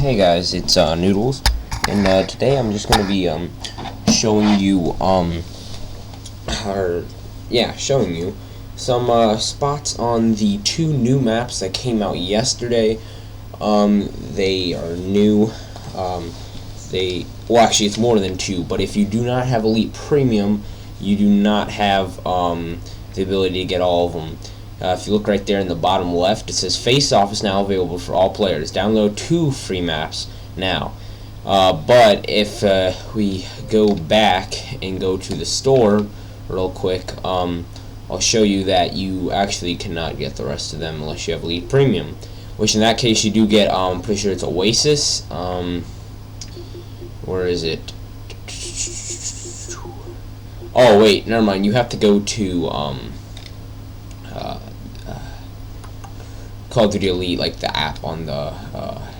Hey guys, it's Noodles, and today I'm just gonna be showing you showing you some spots on the two new maps that came out yesterday. They are new. Actually, it's more than two. But if you do not have Elite Premium, you do not have the ability to get all of them. If you look right there in the bottom left, it says Face Off is now available for all players. Download 2 free maps now. But if we go back and go to the store real quick, I'll show you that you actually cannot get the rest of them unless you have Elite Premium. Which in that case you do get, I'm pretty sure it's Oasis. Where is it? Oh wait, never mind. You have to go to Call of Duty Elite, like the app on the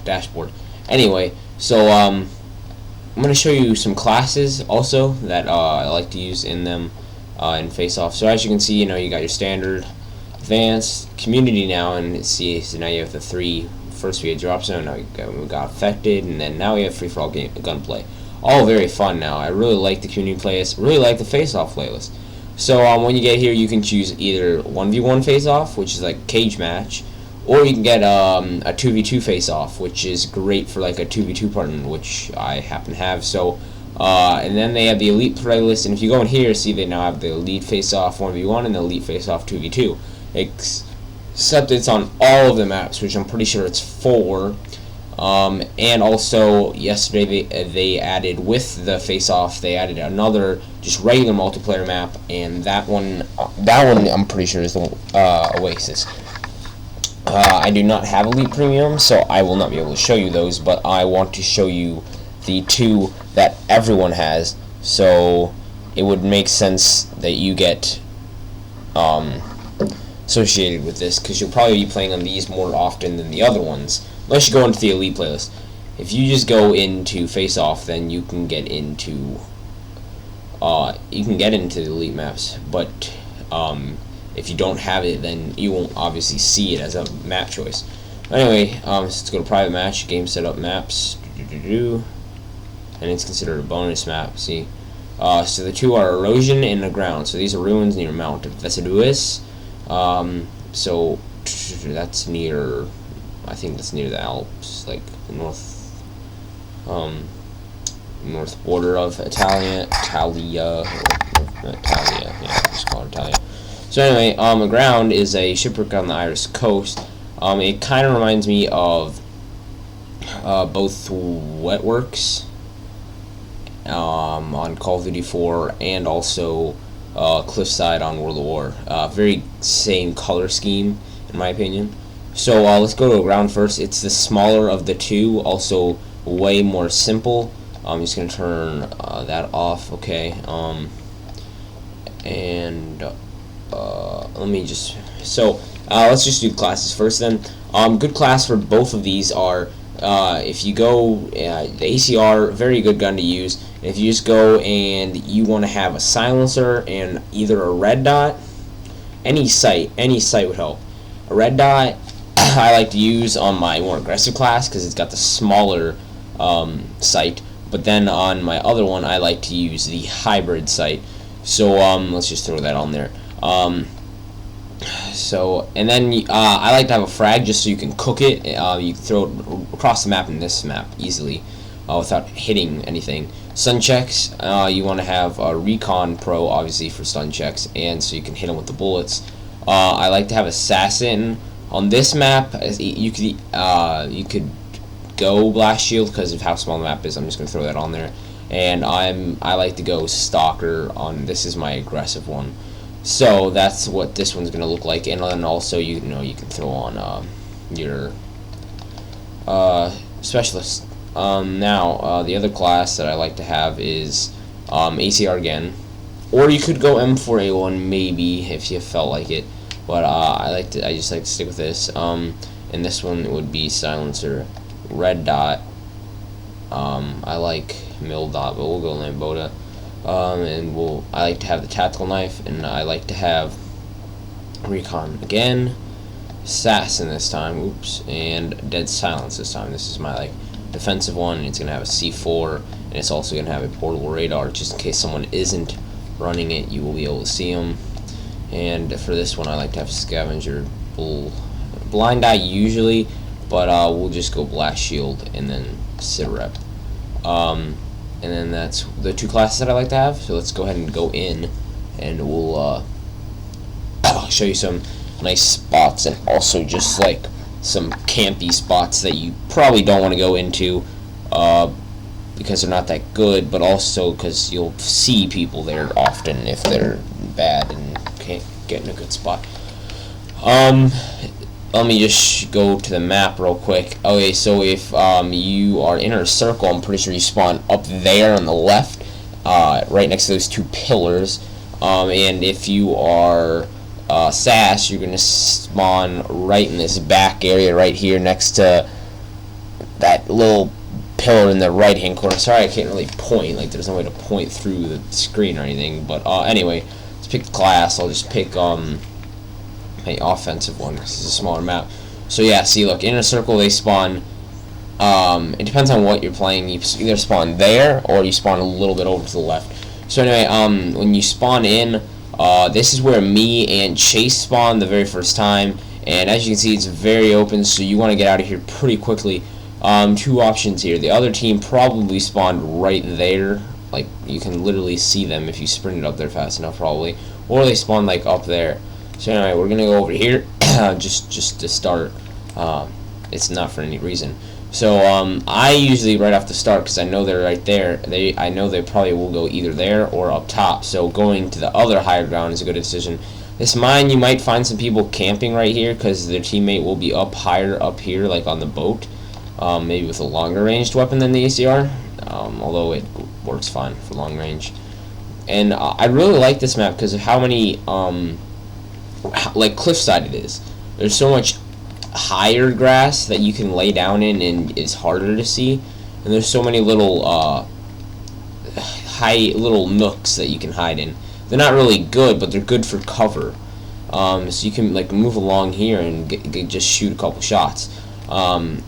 dashboard. Anyway, so I'm gonna show you some classes also that I like to use in them in Face Off. So as you can see, you got your standard, advanced, community now, and see. So now you have the three. First we had drop zone. Now we got affected, and then now we have free for all gunplay. All very fun now. I really like the community playlist. Really like the Face Off playlist. So when you get here, you can choose either 1v1 Face Off, which is like cage match, or you can get a 2v2 face-off, which is great for like a 2v2 partner, which I happen to have. So, and then they have the Elite playlist, and if you go in here, see they now have the Elite face-off 1v1 and the Elite face-off 2v2. Except it's on all of the maps, which I'm pretty sure it's 4. And also, yesterday they added, with the face-off, they added another just regular multiplayer map, and that one I'm pretty sure is the Oasis. I do not have Elite Premium, so I will not be able to show you those, but I want to show you the two that everyone has, so it would make sense that you get associated with this, because you'll probably be playing on these more often than the other ones, unless you go into the Elite playlist. If you just go into Face Off, then you can get into the Elite maps, but if you don't have it, then you won't obviously see it as a map choice. Anyway, let's go to private match, game setup maps, and it's considered a bonus map. See, so the two are erosion and Aground. So these are ruins near Mount Vesuvius. So that's near, I think that's near the Alps, like the north border of Italia, yeah, just call it Italia. So anyway, Aground is a shipwreck on the Irish coast. It kind of reminds me of both Wetworks on Call of Duty 4 and also Cliffside on World of War. Very same color scheme, in my opinion. So let's go to Aground first. It's the smaller of the two, also way more simple. I'm just going to turn that off, okay. Let's just do classes first then. Good class for both of these are, if you go, the ACR, very good gun to use. If you just go and you want to have a silencer and either a red dot, any sight would help. A red dot I like to use on my more aggressive class because it's got the smaller sight, but then on my other one I like to use the hybrid sight. So let's just throw that on there. And then I like to have a frag just so you can cook it. You can throw it across the map in this map easily without hitting anything. Stun checks, you want to have a Recon Pro obviously for stun checks, and so you can hit them with the bullets. I like to have Assassin on this map. You could go Blast Shield because of how small the map is. I'm just gonna throw that on there. And I like to go Stalker on, this is my aggressive one. So that's what this one's gonna look like. And then also you can throw on your Specialist. Now the other class that I like to have is ACR again, or you could go M4A1 maybe if you felt like it. But I just like to stick with this. And this one would be silencer, red dot. I like mill dot, but we'll go Lambota. I like to have the tactical knife, and I like to have Recon again, Assassin this time, oops, and Dead Silence this time. This is my defensive one, and it's going to have a C4, and it's also going to have a portable radar, just in case someone isn't running it, you will be able to see them. And for this one, I like to have scavenger, blind eye usually, but we'll just go blast shield and then sit rep. And then that's the two classes that I like to have. So let's go ahead and go in, and we'll show you some nice spots, and also just like some campy spots that you probably don't want to go into because they're not that good, but also because you'll see people there often if they're bad and can't get in a good spot. Let me just go to the map real quick. Okay, so if you are in a circle, I'm pretty sure you spawn up there on the left, right next to those two pillars. And if you are SAS, you're gonna spawn right in this back area right here next to that little pillar in the right hand corner. Sorry, I can't really point, like there's no way to point through the screen or anything, but anyway, let's pick the class. I'll just pick my offensive one because it's a smaller map. So yeah, see, look, in a circle they spawn, it depends on what you're playing. You either spawn there or you spawn a little bit over to the left. So anyway, when you spawn in, this is where me and Chase spawned the very first time, and as you can see, it's very open, so you want to get out of here pretty quickly. Two options here. The other team probably spawned right there, like you can literally see them if you sprinted up there fast enough probably, or they spawned like up there. So anyway, we're gonna go over here just to start. It's not for any reason. So I usually right off the start, because I know they're right there, I know they probably will go either there or up top. So going to the other higher ground is a good decision. This mine, you might find some people camping right here because their teammate will be up higher up here, like on the boat, maybe with a longer ranged weapon than the ACR, although it works fine for long range. And I really like this map because of how many like cliffside it is. There's so much higher grass that you can lay down in and is harder to see, and there's so many little little nooks that you can hide in. They're not really good, but they're good for cover. So you can like move along here and just shoot a couple shots. I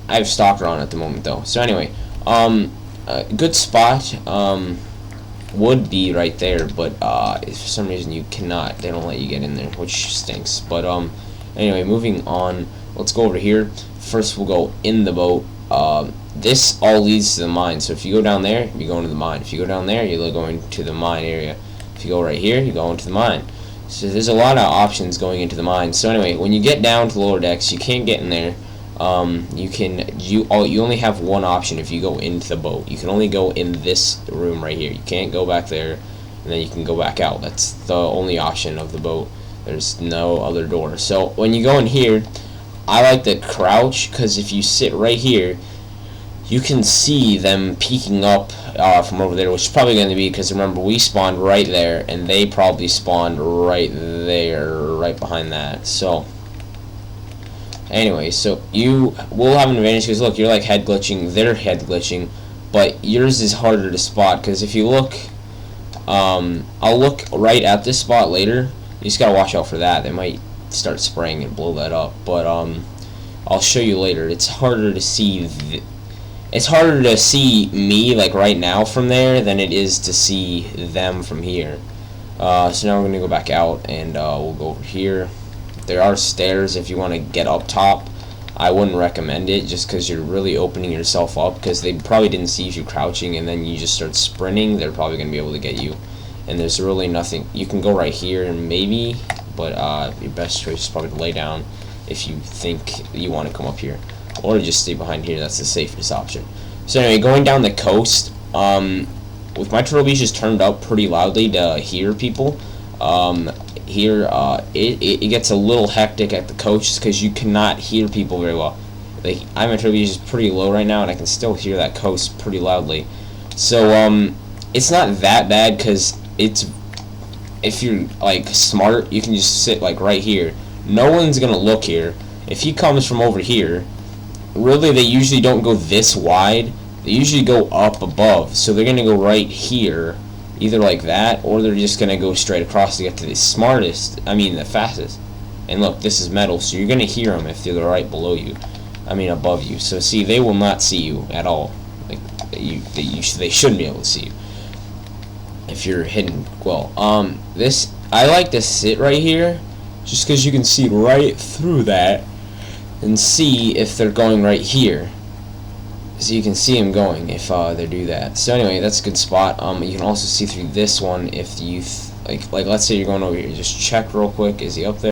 have Stalker on at the moment though. So anyway, a good spot would be right there, but if for some reason you cannot, they don't let you get in there, which stinks. But anyway, moving on, let's go over here. First we'll go in the boat. This all leads to the mine, so if you go down there, you go into the mine. If you go down there, you're going to the mine area. If you go right here, you go into the mine. So there's a lot of options going into the mine. So anyway, when you get down to the lower decks, you can't get in there. You only have one option if you go into the boat. You can only go in this room right here. You can't go back there, and then you can go back out. That's the only option of the boat. There's no other door. So when you go in here, I like to crouch, because if you sit right here, you can see them peeking up from over there, which is probably going to be because, remember, we spawned right there, and they probably spawned right there, right behind that. So anyway, so you will have an advantage because, look, you're like head glitching, they're head glitching, but yours is harder to spot, because if you look, I'll look right at this spot later. You just gotta watch out for that. They might start spraying and blow that up, but I'll show you later. It's harder to see it's harder to see me like right now from there than it is to see them from here. So now we're gonna go back out, and we'll go over here. There are stairs if you want to get up top. I wouldn't recommend it just because you're really opening yourself up, because they probably didn't see you crouching and then you just start sprinting. They're probably going to be able to get you, and there's really nothing. You can go right here and maybe, but your best choice is probably to lay down if you think you want to come up here, or just stay behind here. That's the safest option. So anyway, going down the coast, with my turtle beach just turned up pretty loudly to hear people. Here it gets a little hectic at the coast because you cannot hear people very well. Like, my turtle beach is pretty low right now, and I can still hear that coast pretty loudly. So it's not that bad, because if you're like smart, you can just sit like right here. No one's gonna look here. If he comes from over here, really they usually don't go this wide. They usually go up above, so they're gonna go right here, either like that, or they're just gonna go straight across to get to the the fastest. And look, this is metal, so you're gonna hear them if they're right below you. I mean above you. So see, they will not see you at all. Like they shouldn't be able to see you if you're hidden. Well, this, I like to sit right here, just because you can see right through that and see if they're going right here. So you can see them going if they do that. So anyway, that's a good spot. You can also see through this one if you like let's say you're going over here. Just check real quick. Is he up there?